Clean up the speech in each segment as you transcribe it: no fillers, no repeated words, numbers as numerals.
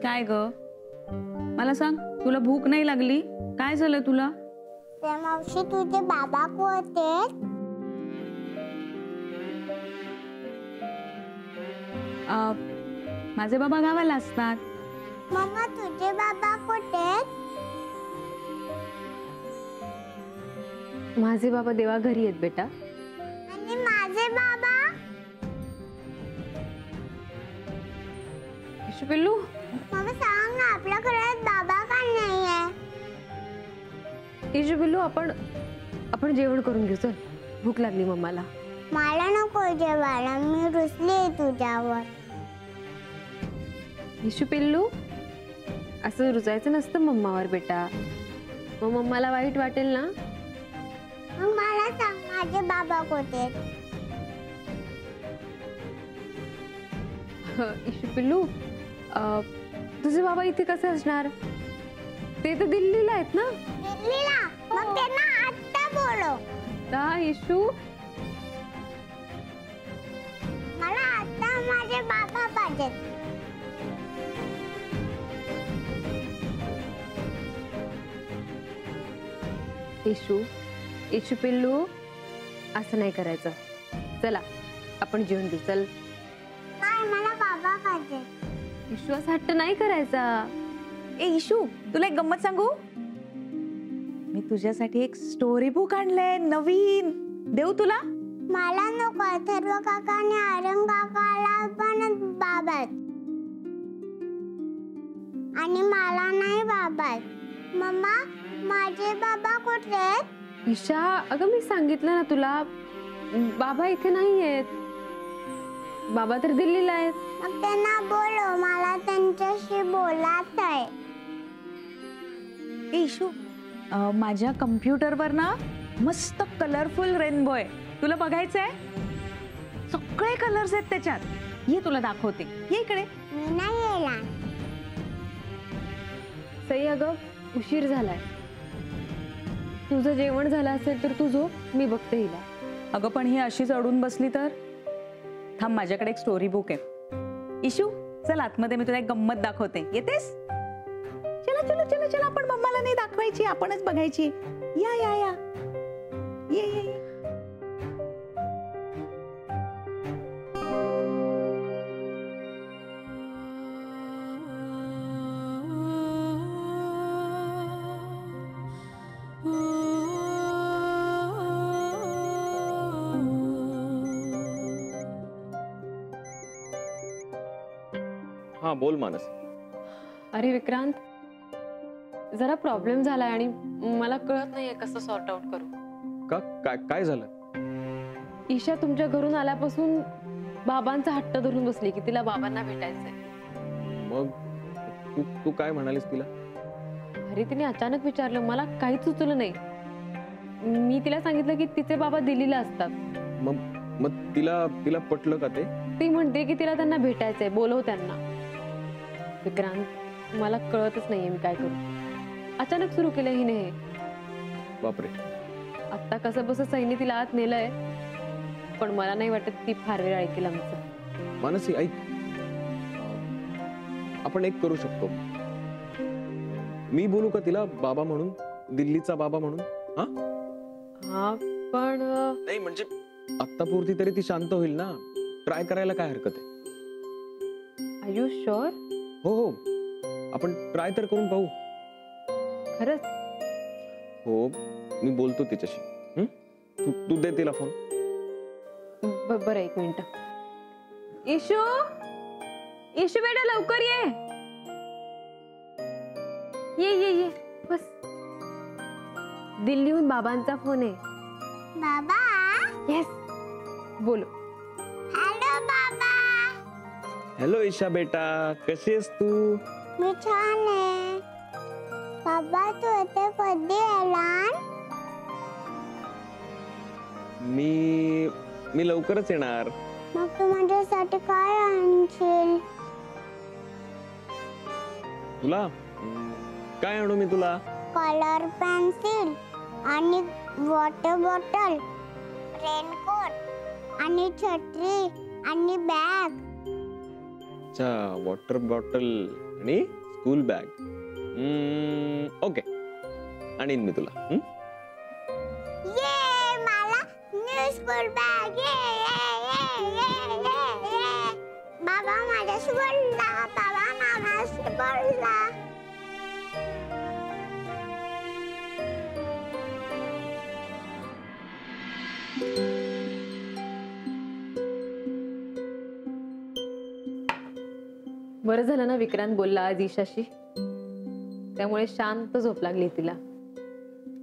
काय ग, मला सांग, तुला भूक नाही लागली? काय झालं तुला? ते मावशी तुझे बाबा कोणते? माझे बाबा गावाला असतात. मम्मा तुझे बाबा कुठे? माझे बाबा देवाघरी आहेत बेटा. आणि माझे बाबा? इशू पिल्लू, मम्मा सांग ना, आपल्या घरात बाबा का नाही आहे? इशू पिल्लू, आपण जेवण करून घेऊ. चल, भूक लागली मम्माला. मला नको जेवायला, मी रुसली आहे तुझ्यावर. इशू पिल्लू, असं रुसायचं नसतं मम्मावर बेटा, मग मम्माला वाईट वाटेल ना. मग मला सांग, माझे बाबा कुठे? इशू पिल्लू, तुझे बाबा इथे कसे असणार? ते तर दिल्लीला आहेत ना. दिल्लीला? मग त्यांना आत्ता बोलव. का इशू? मला आता माझे बाबा पाहिजेत. इशू पिल्लू, असं नाही करायचं. चला, आपण जेवण घेऊ. चल. नाही, मला बाबा पाहिजेत. इशू, असा हट्ट नाही करायचा. ए इशू, तुला एक गंमत सांगू? मी तुझ्यासाठी एक स्टोरी बुक आणलंय नवीन. देऊ तुला? मला नको. अथर्व काका आणि आरंग काकाला पण बाबा आहेत. आणि मला नाही बाबा आहेत. मम्मा, माझे बाबा कुठे आहेत? ईशा, अगं मी सांगितलं ना तुला, बाबा इथे नाही आहेत. बाबा तर दिल्लीला आहेत. मग त्यांना बोलव, मला त्यांच्याशी बोलायचं आहे. ए इशू, माझ्या कम्प्युटरवर ना मस्त कलरफुल रेनबो आहे. तुला बघायचंय? सगळे कलर्स आहेत त्याच्यात. ये तुला दाखवते. ये इकडे. मी नाही येणार. सई, अगं उशीर झालाय. तुझं जेवण झालं असेल तर तू झोप, मी बघते हिला. अगं पण ही अशीच अडून बसली तर? थांब, माझ्याकडे एक स्टोरी बुक आहे. इशू, चल आतमध्ये, मी तुला एक गंमत दाखवते. येतेस? चला चला चला चला, आपण मम्माला नाही दाखवायची, आपणच बघायची. या या या, ये ये ये. हाँ बोल मानस. अरे विक्रांत, जरा प्रॉब्लेम झालाय आणि मला कळत नाहीये कसं सॉर्ट आउट करू. का? काय झालं? ईशा तुमच्या घरून आल्यापासून बाबांचा हट्ट धरून बसली की तिला बाबांना भेटायचंय. मग तू काय म्हणालीस तिला? अरे तिने अचानक विचारलं, मला काहीच सुचलं नाही. मी तिला सांगितलं की तिचे बाबा दिल्लीला असतात. मग तिला पटलं का ते? ती म्हणते की तिला त्यांना भेटायचंय, बोलव त्यांना. विक्रांत, मला कळतच नाहीये मी काय करू. अचानक सुरू केलं हिने हे. बापरे. आता कसं बस सैनी तिला आत नेलंय, पण मला नाही वाटत ती फार वेळ ऐकेल आमचं. मानसी ऐक, आपण एक करू शकतो. मी बोलू का तिला बाबा म्हणून, दिल्लीचा बाबा म्हणून? हा पण नाही म्हणजे आत्तापुरती तरी ती शांत होईल ना. ट्राय करायला काय हरकत आहे? Are you sure? हो, आपण ट्राय तर करून पाहू. खरंच? हो, मी बोलतो तिच्याशी. तू दे तिला फोन. बरं, एक मिनिट. इशू बेटा, लवकर ये. ये बस. दिल्लीहून बाबांचा फोन आहे. बाबा? येस, बोलो. हॅलो बाबा. हॅलो ईशा बेटा, कशी आहेस तू? मी छान आहे. बाबा, तू इथे कधी आला? मी लवकरच येणार. मग तू माझ्यासाठी काय आणशील? तुला काय आणू मी तुला? कलर पेन्सिल आणि वॉटर बॉटल, रेनकोट आणि छत्री आणि बॅग. अच्छा, वॉटर बॉटल आणि स्कूल बॅग. ओके, आणीन मी तुला. ये मला न्यू स्कूल बॅग. ये बाबा माझ्याशी बोलला. बाबा मामाशी बोलला. बरं झालं ना विक्रांत बोलला आज ईशाशी, त्यामुळे शांत झोप लागली तिला.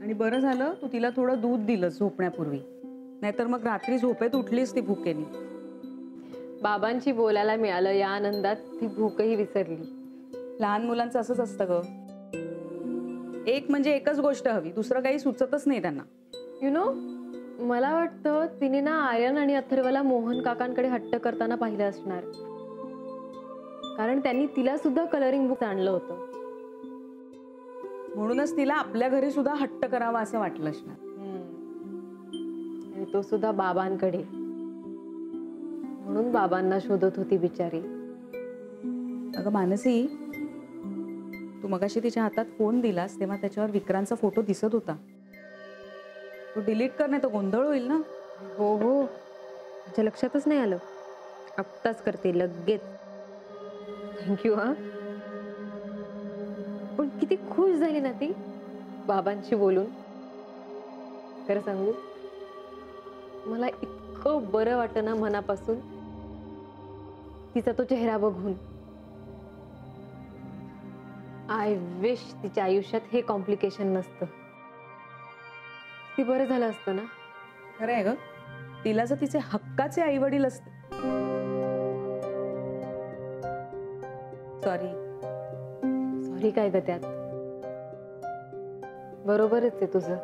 आणि बरं झालं तू तिला थोडं दूध दिलं झोपण्यापूर्वी, नाहीतर मग रात्री झोपेत उठलीस ती भुकेने. बाबांची बोलायला मिळालं या आनंदात ती भूकही विसरली. लहान मुलांचं असंच असतं ग. एक म्हणजे एकच गोष्ट हवी, दुसरं काही सुचतच नाही त्यांना. यु नो, मला वाटतं तिने ना आर्यन आणि अथर्वला मोहन काकांकडे हट्ट करताना पाहिलं असणार, कारण त्यांनी तिला सुद्धा कलरिंग बुक आणलं होतं. म्हणूनच तिला आपल्या घरी सुद्धा हट्ट करावा असं वाटलं असणार. आणि तो सुद्धा बाबांकडे. म्हणून बाबांना शोधत होती बिचारी. अगं मानसी, तू मगाशी तिच्या हातात फोन दिलास तेव्हा त्याच्यावर विक्रांतचा फोटो दिसत होता. तो डिलीट कर, नाही तर गोंधळ होईल ना. हो हो, माझ्या लक्षातच नाही आलं. आत्ताच करते लगेच. थँक्यू. हा, पण किती खुश झाली ना ती बाबांशी बोलून. खरं सांगू, मला इतकं बरं वाटतं ना मनापासून तिचा तो चेहरा बघून. आय विश तिच्या आयुष्यात हे कॉम्प्लिकेशन नसतं. ती बरं झालं असतं ना. खरं आहे ग, तिला जर तिचे हक्काचे आई वडील असते. सॉरी सॉरी काय ग त्यात, बरोबरच आहे तुझं.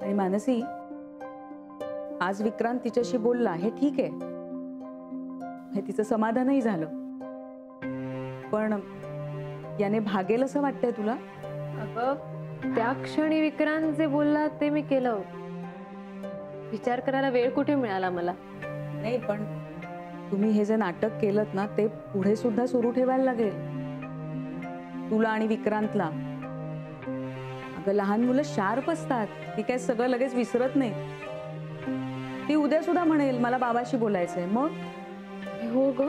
आणि मानसी, आज विक्रांत तिच्याशी बोलला हे ठीक आहे, हे तिचं समाधानही झालं. पण याने भागेल असं वाटतंय तुला? अगं, त्या क्षणी विक्रांत जे बोलला ते मी केलं. विचार करायला वेळ कुठे मिळाला मला. नाही, पण तुम्ही हे जे नाटक केलं ना ते पुढे सुद्धा सुरू ठेवायला लागेल तुला आणि विक्रांतला. अगं, लहान मुलं शार्प असतात, ती काय सगळं लगेच विसरत नाही. ती उद्या सुद्धा म्हणेल मला बाबाशी बोलायचंय. मग हो ग,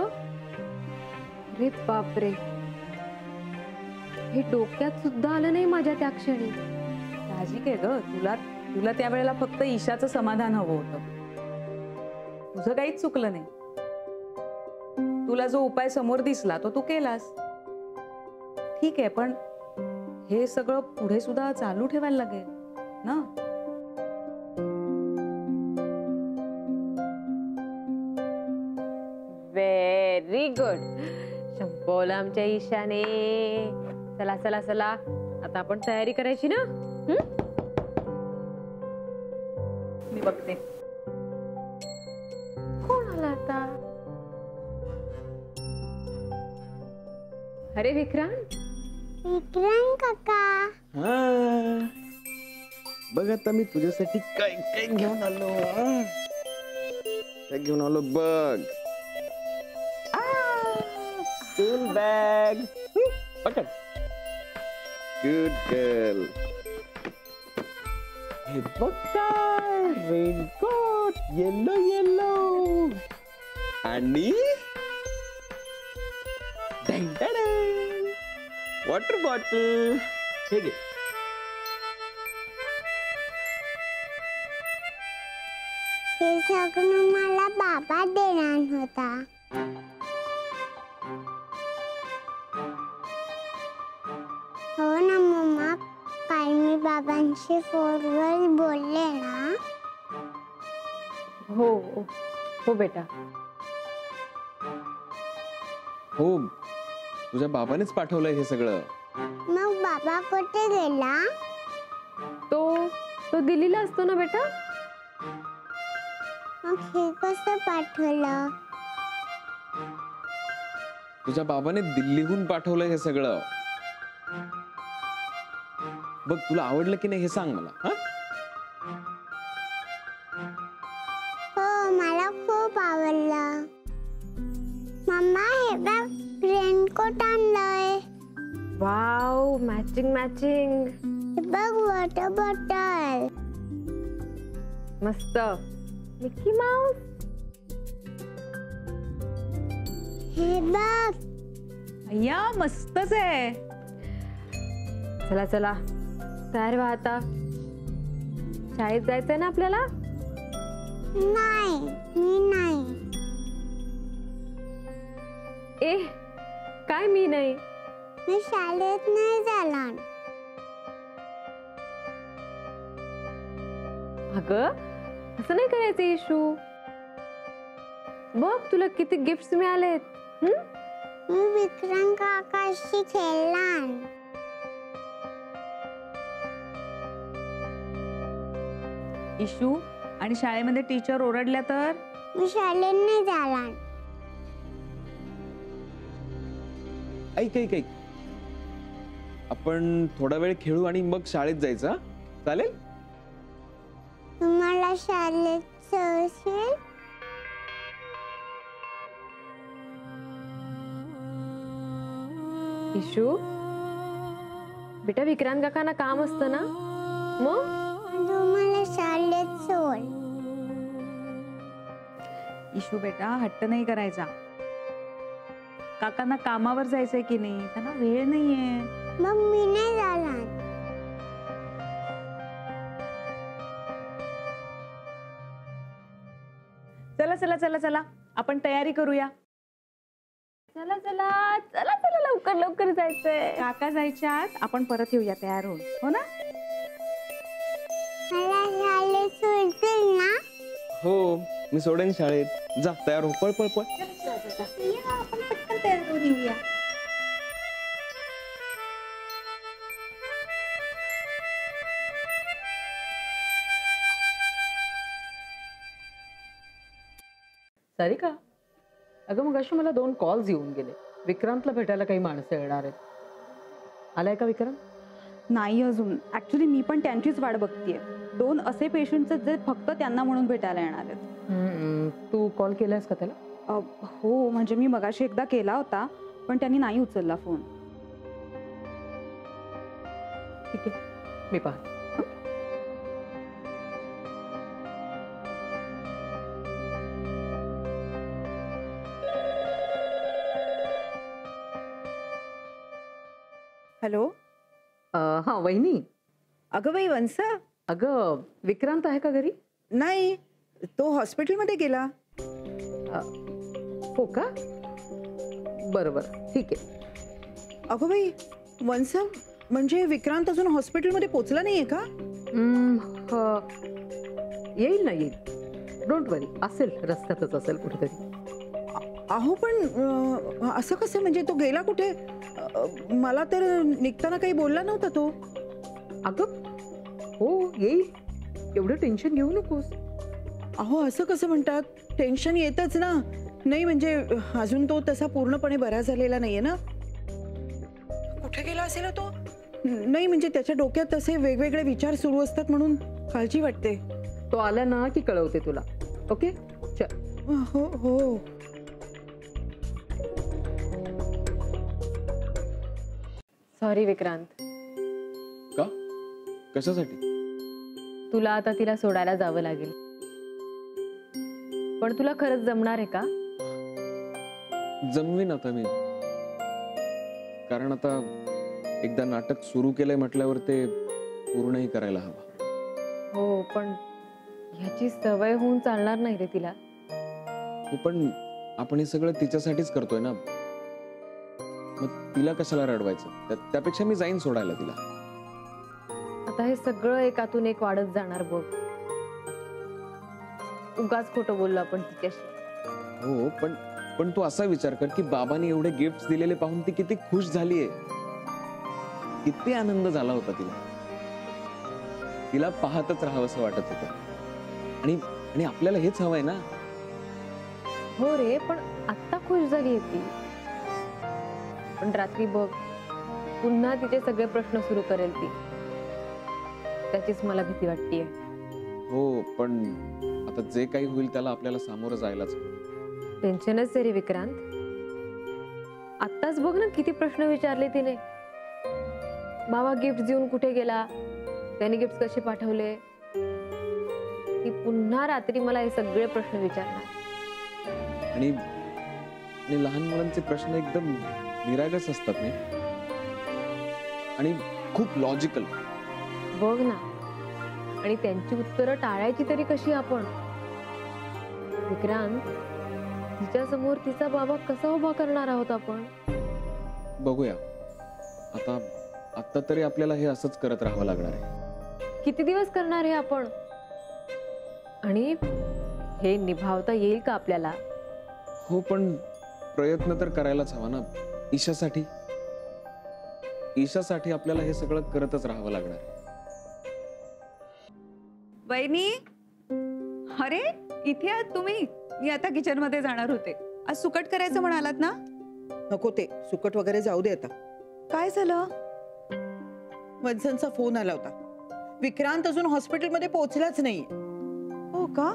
अरे बापरे, हे डोक्यात सुद्धा आलं नाही माझ्या त्या क्षणी. साहजिक आहे ग, तुला त्यावेळेला फक्त ईशाचं समाधान हवं होतं. तुझं काहीच चुकलं नाही. तुला जो उपाय समोर दिसला तो तू केलास, ठीक आहे. पण हे सगळं पुढे सुद्धा चालू ठेवायला लागेल ना. व्हेरी गुड, संपवलं आमच्या ईशाने. चला चला चला, आता आपण तयारी करायची ना. मी बघते कोण आला आता. अरे विक्रांत. विक्रांत काका. बघ आता मी तुझ्यासाठी काय काय घेऊन आलो. काय घेऊन आलो बघ. School bag. पकड. Good girl. हे बघ काय, रेनकोट येलो येलो. आणि वॉटर बॉटल. हे घे. हे सगळं मला बाबा देणार होता. हो ना मम्मा, काल मी बाबांशी फोनवर बोलले ना. हो हो बेटा. हो, तुझ्या बाबानेच पाठवलंय हे सगळं. मग बाबा कुठे गेला? तो दिल्लीला असतो ना बेटा. मग हे कसं पाठवलं? तुझ्या बाबाने दिल्लीहून पाठवलंय हे सगळं. बघ, तुला आवडलं की नाही हे सांग मला. हा, हो, मला खूप आवडलं. मम्मा, हे बघ, रेनकोट आणलंय. Wow, matching matching. हे बघ वॉटर बॉटल. मस्त. Mickey Mouse. हे बघ. अय्या मस्तच आहे. चला चला, तयार व्हा आता. शाळेत जायचंय ना आपल्याला? नाही, मी नाही. ए, काय मी नाही? मी शाळेत नाही जाणार. अगं, असं नाही करायचं इशू. बघ तुला किती गिफ्ट्स मिळालेत. मी विक्रम काकाशी खेळणार. इशू, आणि शाळेमध्ये टीचर ओरडल्या तर? मी शाळेत नाही जाणार. ऐक ऐक ऐक, आपण थोडा वेळ खेळू आणि मग शाळेत जायचं, हा? चालेल? तुम्हाला शाळेत जायचंय? इशू, बेटा विक्रांत काकांना काम असतं ना, मग तुम्हाला शाळेत सोड. इशू बेटा, हट्ट नाही करायचा. काकांना कामावर जायचंय की नाही, त्यांना वेळ नाहीये. मग मी नाही जाणार. चला चला चला चला, आपण तयारी करूया. चला चला चला चला, लवकर लवकर जायचंय. काका जायच्या आत आपण परत येऊया तयार होऊन, हो ना? मला शाळेत सोडतील ना? हो, मी सोडेन शाळेत. जा, तयार हो, पळ पळ पळ. आपण पटकन तयार होऊन येऊया. सारिका, अगं मग अशी मला 2 कॉल्स येऊन गेले. विक्रांतला भेटायला काही माणसं येणार आहेत. आलाय का विक्रांत? नाही अजून. ऍक्च्युली मी पण त्यांचीच वाट बघतीये. 2 असे पेशंट्स जे फक्त त्यांना म्हणून भेटायला येणार आहेत. तू कॉल केलायस का त्याला? हो, म्हणजे मी मगाशी एकदा केला होता, पण त्यांनी नाही उचलला फोन. ठीक आहे, मी पाहते. हॅलो. हा वहिनी. अगं बाई वंसा, अगं विक्रांत आहे का घरी? नाही, तो हॉस्पिटलमध्ये गेला. हो का? बरं बरं, ठीक आहे. अगं बाई वंसा, म्हणजे विक्रांत अजून हॉस्पिटलमध्ये पोहोचला नाहीये का? येईल ना, येईल. डोंट वरी, असेल रस्त्यातच असेल कुठेतरी. अहो पण असं कसं, म्हणजे तो गेला कुठे? मला तर निघताना काही बोलला नव्हता तो. अगं हो, येईल. एवढं टेन्शन घेऊ नकोस. अहो असं कसं म्हणतात? टेन्शन येतच ना. नाही म्हणजे अजून तो तसा पूर्णपणे बरा झालेला नाहीये ना. कुठे गेला असेल हो तो? नाही म्हणजे त्याच्या डोक्यात तसे वेगवेगळे विचार सुरू असतात म्हणून काळजी वाटते. तो आला ना की कळवते तुला. ओके, चल. हो हो. सॉरी विक्रांत, का? कशासाठी? तुला आता तिला सोडायला जावं लागेल. पण तुला खरंच जमणार आहे का? जमवीन आता मी. कारण आता एकदा नाटक सुरू केलंय म्हटल्यावर ते पूर्णही करायला हवं. हो, पण ह्याची सवय होऊन चालणार नाही रे तिला. हो, पण आपण हे सगळं तिच्यासाठीच करतोय ना. मग तिला कशाला रडवायचं? त्यापेक्षा मी जाईन सोडायला तिला. आता हे सगळं एकातून एक वाढत जाणार बघ. उगाच खोटं बोललो आपण तिच्याशी. हो, पण तू असा विचार कर की बाबांनी एवढे गिफ्ट दिलेले पाहून ती किती खुश झालीये. किती आनंद झाला होता तिला. तिला पाहतच राहावंसं वाटत होतं. आणि आपल्याला हेच हवंय ना. हो रे, पण आत्ता खुश झाली ती. पण रात्री बघ, पुन्हा तिचे सगळे प्रश्न सुरू करेल ती. त्याचीच मला भीती वाटतेय. हो, पण आता जे काही होईल त्याला आपल्याला सामोरं जायलाच. टेन्शनच आहे रे विक्रांत. आत्ताच बघ ना किती प्रश्न विचारले तिने. बाबा गिफ्ट देऊन कुठे गेला, त्याने गिफ्ट कसे पाठवले. ती पुन्हा रात्री मला हे सगळे प्रश्न विचारणार. आणि आणि लहान मुलांचे प्रश्न एकदम निरागस असतात नाही, आणि खूप लॉजिकल. बघ ना, आणि त्यांची उत्तरं टाळायची तरी कशी आपण. विक्रांत, तिच्या समोर तिचा बाबा कसा उभा करणार आहोत आपण. बघूया आता. आता तरी आपल्याला हे असंच करत राहावं लागणार आहे. किती दिवस करणार हे आपण. आणि हे निभावता येईल का आपल्याला. हो, पण प्रयत्न तर करायलाच हवा ना. ईशासाठी ईशासाठी आपल्याला हे सगळं करतच राहावं लागणार आहे. वहिनी, अरे इथे आहात तुम्ही. मी आता किचन मध्ये जाणार होते. आज सुकट करायचं म्हणालात ना. नको, ते सुकट वगैरे जाऊ दे आता. काय झालं. वत्सनचा फोन आला होता. विक्रांत अजून हॉस्पिटलमध्ये पोहोचलाच नाही. हो का.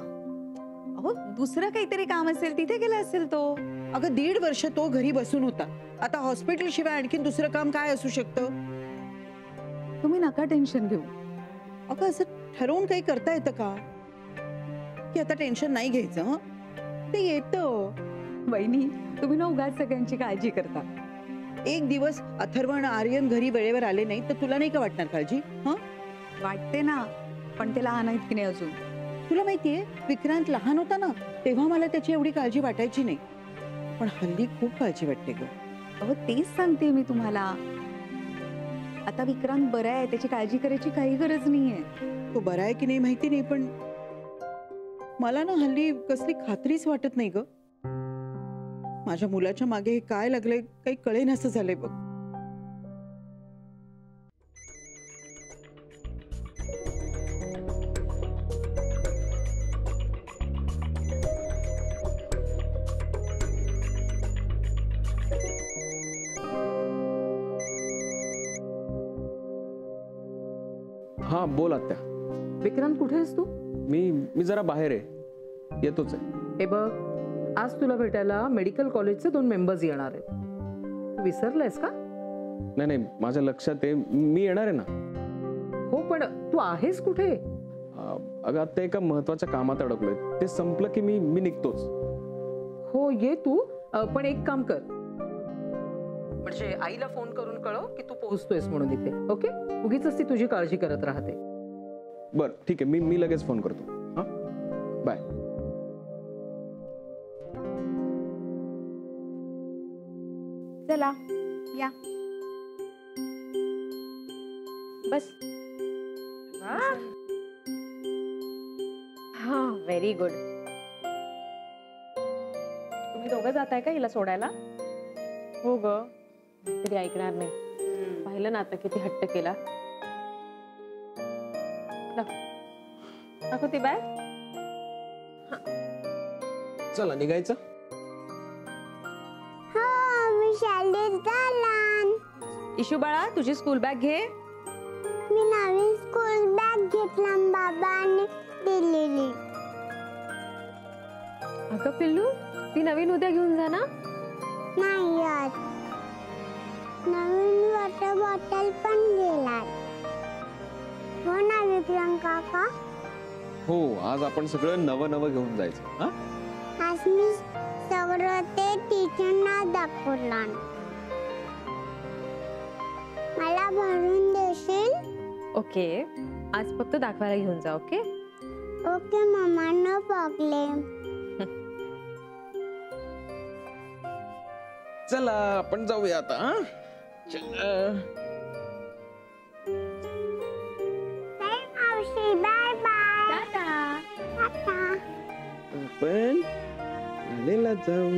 अहो दुसरं काहीतरी काम असेल, तिथे गेला असेल तो. अगं 1.5 वर्ष तो घरी बसून होता. आता हॉस्पिटल शिवाय आणखीन दुसरं काम काय असू शकतं. तुम्ही नका टेन्शन घेऊ. अगं असं ठरवून काही करता येतं का, की आता टेन्शन नाही घ्यायचं. हं, ते येतं. वहिनी, तुम्ही ना उगाच सगळ्यांची काळजी करता. एक दिवस अथर्वण आर्यन घरी वेळेवर आले नाही तर तुला नाही का वाटणार काळजी. हं, वाटते ना, पण ते लहान आहेत की नाही अजून. तुला माहितीये विक्रांत लहान होता ना तेव्हा मला त्याची एवढी काळजी वाटायची नाही, पण हल्ली खूप काळजी वाटते ग. अहो तेच सांगते मी तुम्हाला. आता विक्रांत बरा आहे, त्याची काळजी करायची काही गरज नाहीये. तो बरा आहे की नाही माहिती नाही, पण मला ना हल्ली कसली खात्रीच वाटत नाही ग. माझ्या मुलाच्या मागे हे काय लागले काही कळेनासं झालंय बघ. हा बोल आत्या. विक्रांत कुठे आहेस तू. मी जरा बाहेर आहे, येतोच आहे. हे बघ, आज तुला भेटायला मेडिकल कॉलेजचे 2 मेंबर्स येणार आहेत. तू विसरलायस का. नाही नाही, माझ्या लक्षात आहे, मी येणार आहे ना. हो, पण तू आहेस कुठे. अगं आता एका महत्वाच्या कामात अडकलोय, ते संपलं की मी निघतोच. हो ये तू, पण एक काम कर, म्हणजे आईला फोन करून कळव की तू पोहोचतोयस म्हणून इथे. ओके, उगीच ती तुझी काळजी करत राहते. बर ठीक आहे, मी लगेच फोन करतो. हा बाय. चला या, बस. हा, व्हेरी गुड. तुम्ही दोघं जाताय का हिला सोडायला. हो ग, तरी ऐकणार नाही. पाहिलं ना आता किती हट्ट केला. दाखव ती बॅग. चला निघायचं. हो मी शाळेत जाणार. इशू बाळा, तुझी स्कूल बॅग घे. मी नवीन स्कूल बॅग घेतला बाबांनी दिलेली. अगं पिल्लू, ती नवीन उद्या घेऊन जा ना. नाही यार, नवीन वॉटर बॉटल पण गेलाय. हो ना विक्रम काका. हो, आज आपण सगळं नवं घेऊन जायचं. हा आज मी सगळं ते टीचरना दाखवला. मला भरून देशील. ओके, आज फक्त दाखवायला घेऊन जा. Okay okay mumma, no problem. चला आपण जाऊया आता. हा चला. बाय मावशी, बाय बाय. टाटा. टाटा. आपण आलेला जाऊ.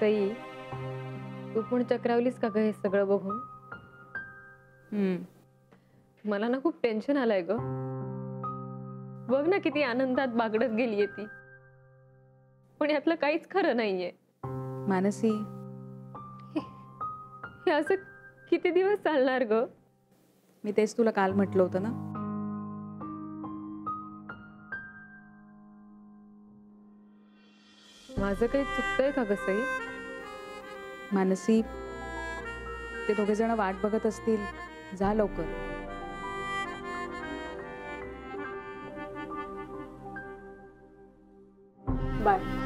सई, तू पण चक्रावलीस का ग हे सगळं बघून. मला ना खूप टेन्शन आलंय ग. बघ ना किती आनंदात बागडत गेलीये ती, पण यातलं काहीच खरं नाहीये. मानसी, हे असं किती दिवस चालणार ग. मी तेच तुला काल म्हटलं होतं ना. माझं काही चुकतंय का ग सई? मानसी, ते दोघे जण वाट बघत असतील, जा लवकर. बाय.